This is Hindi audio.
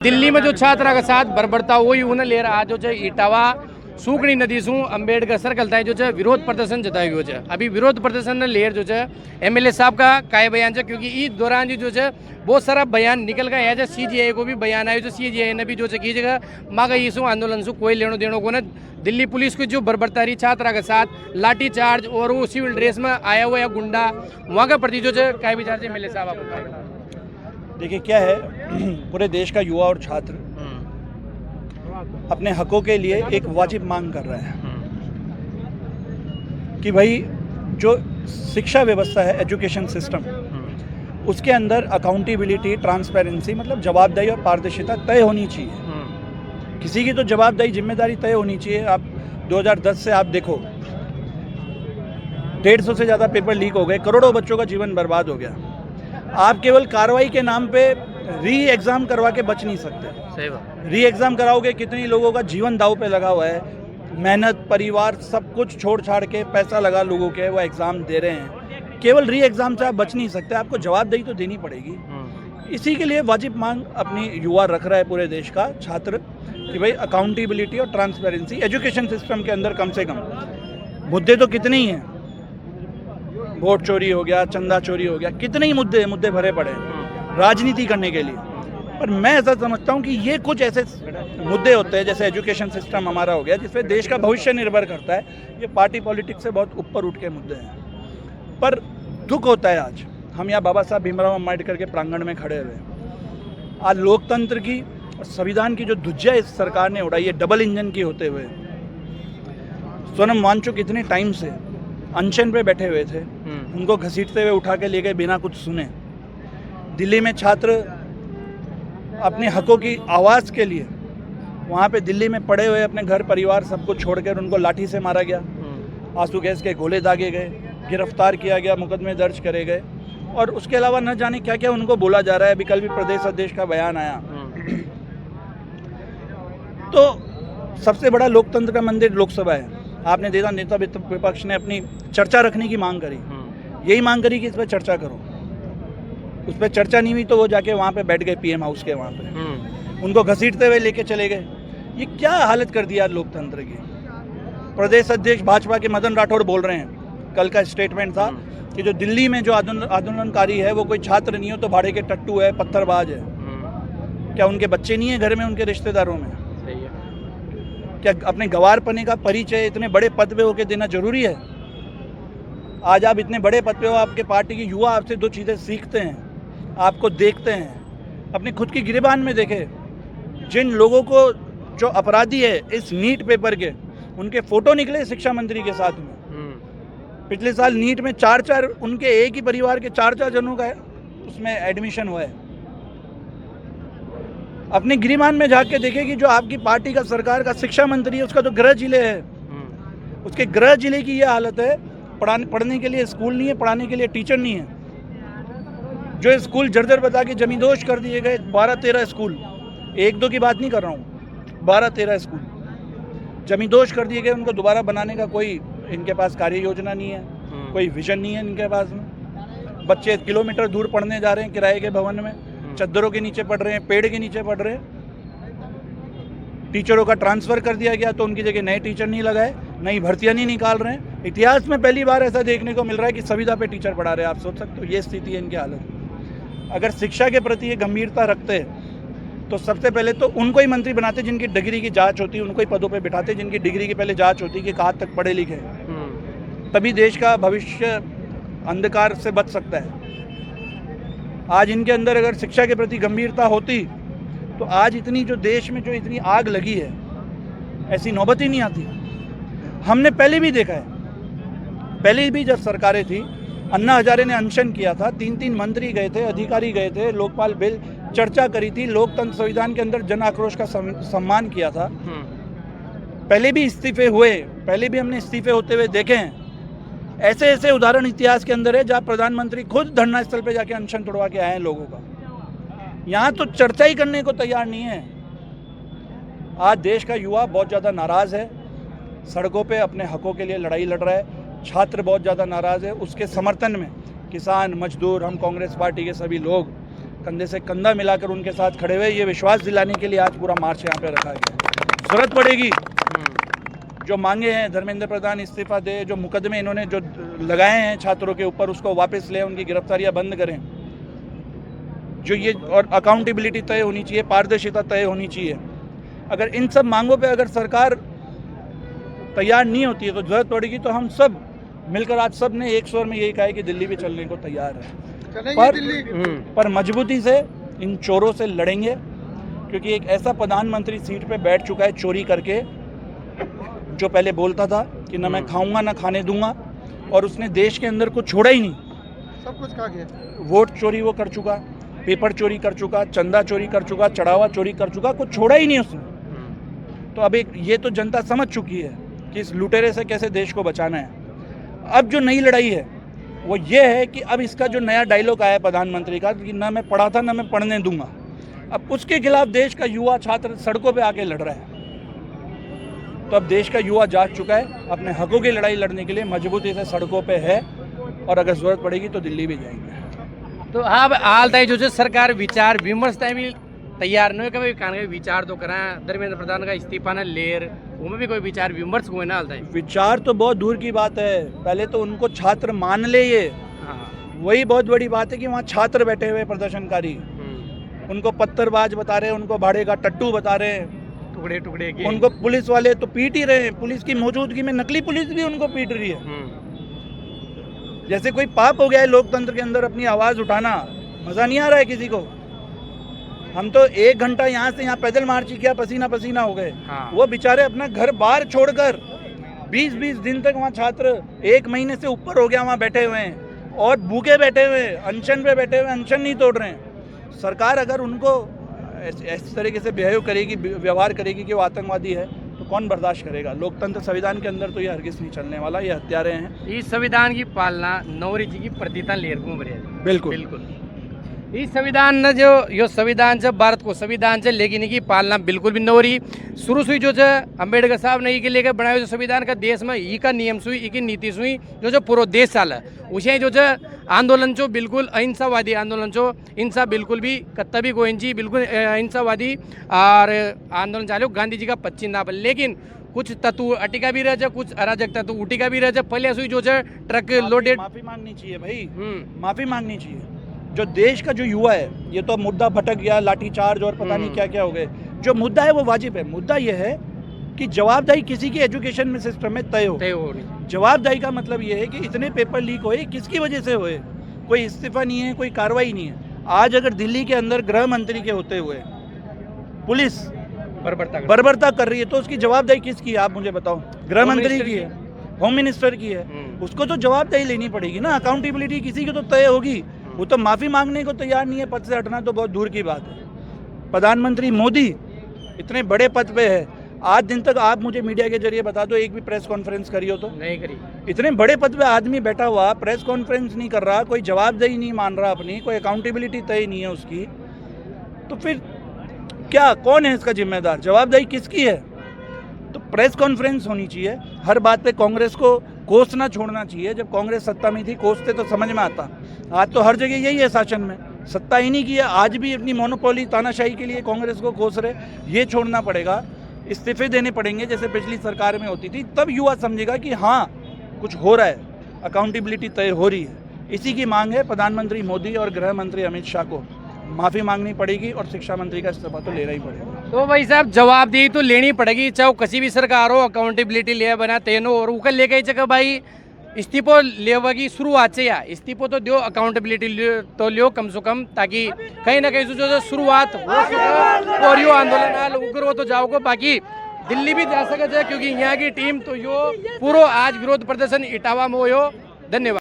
दिल्ली में जो छात्रा के साथ बर्बरता हुई उन्हें ले रहा जो है इटावा सूखड़ी नदी शू अंबेडकर सर्कल था जो है विरोध प्रदर्शन जतायो है। अभी विरोध प्रदर्शन ने लेर जो है एमएलए साहब का काय बयान है, क्योंकि इस दौरान जो है बहुत सारा बयान निकल गया है। सीजीआई को भी बयान आयो जो सीजीआई ने भी जो है की जगह मांगा इसू आंदोलन से कोई लेनो देनो को न। दिल्ली पुलिस की जो बर्बरता रही छात्रा के साथ लाठी चार्ज और वो सिविल ड्रेस में आया हुआ है गुंडा, वहाँ का प्रति जो है काय विचार एमएलए साहब आपको? देखिए क्या है, पूरे देश का युवा और छात्र अपने हकों के लिए एक वाजिब मांग कर रहा है कि भाई जो शिक्षा व्यवस्था है, एजुकेशन सिस्टम, उसके अंदर अकाउंटेबिलिटी, ट्रांसपेरेंसी मतलब जवाबदेही और पारदर्शिता तय होनी चाहिए। किसी की तो जवाबदेही, जिम्मेदारी तय होनी चाहिए। आप 2010 से आप देखो 150 से ज़्यादा पेपर लीक हो गए, करोड़ों बच्चों का जीवन बर्बाद हो गया। आप केवल कार्रवाई के नाम पे री एग्ज़ाम करवा के बच नहीं सकते। सही बात। री एग्ज़ाम कराओगे, कितनी लोगों का जीवन दाव पे लगा हुआ है, मेहनत, परिवार सब कुछ छोड़ छाड़ के पैसा लगा लोगों के वो एग्ज़ाम दे रहे हैं। केवल री एग्ज़ाम से आप बच नहीं सकते, आपको जवाबदेही तो देनी पड़ेगी। इसी के लिए वाजिब मांग अपनी युवा रख रहा है पूरे देश का छात्र कि भाई अकाउंटेबिलिटी और ट्रांसपेरेंसी एजुकेशन सिस्टम के अंदर कम से कम। मुद्दे तो कितने ही हैं, वोट चोरी हो गया, चंदा चोरी हो गया, कितने ही मुद्दे भरे पड़े हैं राजनीति करने के लिए। पर मैं ऐसा समझता हूँ कि ये कुछ ऐसे मुद्दे होते हैं, जैसे एजुकेशन सिस्टम हमारा हो गया, जिसपे देश का भविष्य निर्भर करता है। ये पार्टी पॉलिटिक्स से बहुत ऊपर उठ के मुद्दे हैं। पर दुख होता है आज हम यहाँ बाबा साहब भीमराव अम्बेडकर के प्रांगण में खड़े हुए। आज लोकतंत्र की और संविधान की जो धुज्जियां इस सरकार ने उड़ाई है, डबल इंजन की होते हुए। सोनम वांगचुक इतने टाइम से अनशन पे बैठे हुए थे, उनको घसीटते हुए उठा के ले गए बिना कुछ सुने। दिल्ली में छात्र अपने हकों की आवाज़ के लिए वहाँ पे दिल्ली में पड़े हुए अपने घर परिवार सबको छोड़कर उनको लाठी से मारा गया, आंसू गैस के गोले दागे गए, गिरफ्तार किया गया, मुकदमे दर्ज करे गए, और उसके अलावा न जाने क्या क्या उनको बोला जा रहा है। अभी कल भी प्रदेश अध्यक्ष का बयान आया। तो सबसे बड़ा लोकतंत्र का मंदिर लोकसभा है। आपने देखा नेता विपक्ष ने अपनी चर्चा रखने की मांग करी, यही मांग करी कि इस पर चर्चा करो। उस पर चर्चा नहीं हुई तो वो जाके वहाँ पे बैठ गए पीएम हाउस के वहाँ पे, उनको घसीटते हुए लेके चले गए। ये क्या हालत कर दिया लोकतंत्र की। प्रदेश अध्यक्ष भाजपा के मदन राठौड़ बोल रहे हैं, कल का स्टेटमेंट था कि जो दिल्ली में जो आंदोलनकारी है वो कोई छात्र नहीं हो तो भाड़े के टट्टू है, पत्थरबाज है। क्या उनके बच्चे नहीं है घर में, उनके रिश्तेदारों में? क्या अपने गवारपने का परिचय इतने बड़े पद पे होकर देना जरूरी है? आज आप इतने बड़े पद पे हो, आपके पार्टी के युवा आपसे दो चीज़ें सीखते हैं, आपको देखते हैं। अपने खुद की गिरेबान में देखें, जिन लोगों को जो अपराधी है इस नीट पेपर के, उनके फोटो निकले शिक्षा मंत्री के साथ में। पिछले साल नीट में 4 उनके एक ही परिवार के 4 जनों का उसमें एडमिशन हुआ है। अपने गिरिमान में जाके देखे कि जो आपकी पार्टी का सरकार का शिक्षा मंत्री है, उसका तो गृह जिले है, उसके गृह जिले की ये हालत है। पढ़ने के लिए स्कूल नहीं है, पढ़ाने के लिए टीचर नहीं है। जो स्कूल जर्जर बता के जमींदोज कर दिए गए, 12-13 स्कूल, 1-2 की बात नहीं कर रहा हूँ, 12-13 स्कूल जमींदोज कर दिए गए। उनको दोबारा बनाने का कोई इनके पास कार्य योजना नहीं है, कोई विजन नहीं है इनके पास में। बच्चे किलोमीटर दूर पढ़ने जा रहे हैं किराए के भवन में, चद्दरों के नीचे पढ़ रहे हैं, पेड़ के नीचे पढ़ रहे हैं। टीचरों का ट्रांसफ़र कर दिया गया तो उनकी जगह नए टीचर नहीं लगाए, नई भर्तियाँ नहीं निकाल रहे हैं। इतिहास में पहली बार ऐसा देखने को मिल रहा है कि संविदा पे टीचर पढ़ा रहे हैं। आप सोच सकते हो ये स्थिति है इनकी हालत। अगर शिक्षा के प्रति ये गंभीरता रखते तो सबसे पहले तो उनको ही मंत्री बनाते जिनकी डिग्री की जांच होती, उनको ही पदों पे बिठाते जिनकी डिग्री की पहले जांच होती कि कहाँ तक पढ़े लिखे। तभी देश का भविष्य अंधकार से बच सकता है। आज इनके अंदर अगर शिक्षा के प्रति गंभीरता होती तो आज इतनी जो देश में जो इतनी आग लगी है, ऐसी नौबत ही नहीं आती। हमने पहले भी देखा है, पहले भी जब सरकारें थी, अन्ना हजारे ने अनशन किया था, 3-3 मंत्री गए थे, अधिकारी गए थे, लोकपाल बिल चर्चा करी थी, लोकतंत्र संविधान के अंदर जन आक्रोश का सम्मान किया था। पहले भी इस्तीफे हुए, पहले भी हमने इस्तीफे होते हुए देखे हैं। ऐसे ऐसे उदाहरण इतिहास के अंदर है जहाँ प्रधानमंत्री खुद धरना स्थल पे जाके अनशन तोड़वा के आए हैं लोगों का। यहाँ तो चर्चा ही करने को तैयार नहीं है। आज देश का युवा बहुत ज़्यादा नाराज़ है, सड़कों पे अपने हकों के लिए लड़ाई लड़ रहा है। छात्र बहुत ज़्यादा नाराज़ है, उसके समर्थन में किसान, मजदूर, हम कांग्रेस पार्टी के सभी लोग कंधे से कंधा मिलाकर उनके साथ खड़े हुए, ये विश्वास दिलाने के लिए आज पूरा मार्च यहाँ पे रखा गया। जरूरत पड़ेगी जो मांगे हैं धर्मेंद्र प्रधान इस्तीफा दे, जो मुकदमे इन्होंने जो लगाए हैं छात्रों के ऊपर उसको वापस लें, उनकी गिरफ्तारियां बंद करें, जो ये और अकाउंटेबिलिटी तय होनी चाहिए, पारदर्शिता तय होनी चाहिए। अगर इन सब मांगों पे अगर सरकार तैयार नहीं होती है तो जरूरत पड़ेगी तो हम सब मिलकर आज सब ने एक स्वर में यही कहा है कि दिल्ली भी चलने को तैयार है, पर मजबूती से इन चोरों से लड़ेंगे, क्योंकि एक ऐसा प्रधानमंत्री सीट पे बैठ चुका है चोरी करके, जो पहले बोलता था कि ना मैं खाऊंगा ना खाने दूंगा, और उसने देश के अंदर कुछ छोड़ा ही नहीं, सब कुछ खा गया। वोट चोरी वो कर चुका, पेपर चोरी कर चुका, चंदा चोरी कर चुका, चढ़ावा चोरी कर चुका, कुछ छोड़ा ही नहीं उसने। तो अब एक ये तो जनता समझ चुकी है कि इस लुटेरे से कैसे देश को बचाना है। अब जो नई लड़ाई है वो ये है कि अब इसका जो नया डायलॉग आया प्रधानमंत्री का कि ना मैं पढ़ा था ना मैं पढ़ने दूंगा, अब उसके खिलाफ देश का युवा छात्र सड़कों पे आके लड़ रहा है। तो अब देश का युवा जाग चुका है, अपने हकों की लड़ाई लड़ने के लिए मजबूती से सड़कों पे है, और अगर जरूरत पड़ेगी तो दिल्ली भी जाएंगे। तो अब हाल ताई जो है सरकार विचार विमर्श ताई भी तैयार नहीं कभी कान विचार तो करा धर्मेंद्र प्रधान का इस्तीफा न लेर उनमें भी कोई विचार विमर्श हुए ना हाल ताई। विचार तो बहुत दूर की बात है, पहले तो उनको छात्र मान ले, ये वही बहुत बड़ी बात है कि वहाँ छात्र बैठे हुए प्रदर्शनकारी उनको पत्थरबाज बता रहे हैं, उनको भाड़े का टट्टू बता रहे हैं, टुकड़े टुकड़े के, उनको पुलिस वाले तो पीट ही रहे हैं, पुलिस की मौजूदगी में नकली पुलिस भी उनको पीट रही है। जैसे कोई पाप हो गया है लोकतंत्र के अंदर अपनी आवाज उठाना, मजा नहीं आ रहा है किसी को। हम तो 1 घंटा यहाँ से यहाँ पैदल मार्च किया, पसीना पसीना हो गए। वो बेचारे अपना घर बार छोड़कर 20-20 दिन तक वहाँ छात्र 1 महीने से ऊपर हो गया वहाँ बैठे हुए हैं, और भूखे बैठे हुए, अनशन पे बैठे हुए, अनशन नहीं तोड़ रहे हैं। सरकार अगर उनको इस तरीके से बिहेव करेगी, व्यवहार करेगी कि वो आतंकवादी है, तो कौन बर्दाश्त करेगा। लोकतंत्र संविधान के अंदर तो ये हरगिज नहीं चलने वाला, ये हत्यारे हैं। इस संविधान की पालना नौरी जी की प्रतिता लेर को बिल्कुल बिल्कुल इस संविधान ने जो यो संविधान से भारत को संविधान से लेकिन की पालना बिल्कुल भी न हो रही। शुरू से जो है अम्बेडकर साहब ने ये लेकर बनाया जो संविधान का देश में ई का नियम सुई, ई की नीति सुई, जो पूरा देश चाल है उसे जो है आंदोलन चो बिल्कुल अहिंसावादी आंदोलन चो, हिंसा बिल्कुल भी कत्ता भी गोइंची बिल्कुल अहिंसावादी और आंदोलन चालो गांधी जी का 25 नाप। लेकिन कुछ तत्व अटिका भी रह जाए, कुछ अराजक तत्व उटिका भी रह जाए। पहले सुई जो है ट्रक लोडेड, माफी मांगनी चाहिए भाई, माफी मांगनी चाहिए। जो देश का जो युवा है, ये तो मुद्दा भटक गया, लाठीचार्ज और पता नहीं क्या क्या हो गए। जो मुद्दा है वो वाजिब है। मुद्दा ये है कि जवाबदारी किसी की एजुकेशन में सिस्टम में तय हो रही। जवाबदारी का मतलब ये है कि इतने पेपर लीक हुए, किसकी वजह से हुए? कोई इस्तीफा नहीं है, कोई कार्रवाई नहीं है। आज अगर दिल्ली के अंदर गृह मंत्री के होते हुए पुलिस बर्बरता कर रही है तो उसकी जवाबदारी किसकी है आप मुझे बताओ? गृह मंत्री की है, होम मिनिस्टर की है। उसको तो जवाबदारी लेनी पड़ेगी ना, अकाउंटेबिलिटी किसी की तो तय होगी। वो तो माफी मांगने को तैयार नहीं है, पद से हटना तो बहुत दूर की बात है। प्रधानमंत्री मोदी इतने बड़े पद पे है, आज दिन तक आप मुझे मीडिया के जरिए बता दो एक भी प्रेस कॉन्फ्रेंस करी हो तो? नहीं करी। इतने बड़े पद पे आदमी बैठा हुआ प्रेस कॉन्फ्रेंस नहीं कर रहा, कोई जवाबदेही नहीं मान रहा अपनी, कोई अकाउंटेबिलिटी तय नहीं है उसकी, तो फिर क्या, कौन है इसका जिम्मेदार? जवाबदेही किसकी है? तो प्रेस कॉन्फ्रेंस होनी चाहिए। हर बात पे कांग्रेस को कोसना छोड़ना चाहिए। जब कांग्रेस सत्ता में थी कोसते तो समझ में आता, आज तो हर जगह यही है शासन में, सत्ता ही नहीं की है, आज भी अपनी मोनोपोली तानाशाही के लिए कांग्रेस को कोस रहे। ये छोड़ना पड़ेगा, इस्तीफे देने पड़ेंगे जैसे पिछली सरकार में होती थी, तब युवा समझेगा कि हाँ कुछ हो रहा है, अकाउंटेबिलिटी तय हो रही है। इसी की मांग है प्रधानमंत्री मोदी और गृह मंत्री अमित शाह को माफ़ी मांगनी पड़ेगी और शिक्षा मंत्री का इस्तीफा तो लेना ही पड़ेगा। तो भाई साहब जवाबदेही तो लेनी पड़ेगी, चाहे किसी भी सरकार हो, अकाउंटेबिलिटी ले बना तेनो और उकल लेके चक्कर भाई इस्तीफो लेवा की शुरुआत से या इस्तीफो तो दो, अकाउंटेबिलिटी तो लियो कम से कम, ताकि कहीं ना कहीं जो शुरुआत हो सके और यो आंदोलन हाल उग्र हो तो जाओगे, बाकी दिल्ली भी जा सके, क्योंकि यहाँ की टीम तो यो पूरा आज विरोध प्रदर्शन इटावा में हो। धन्यवाद।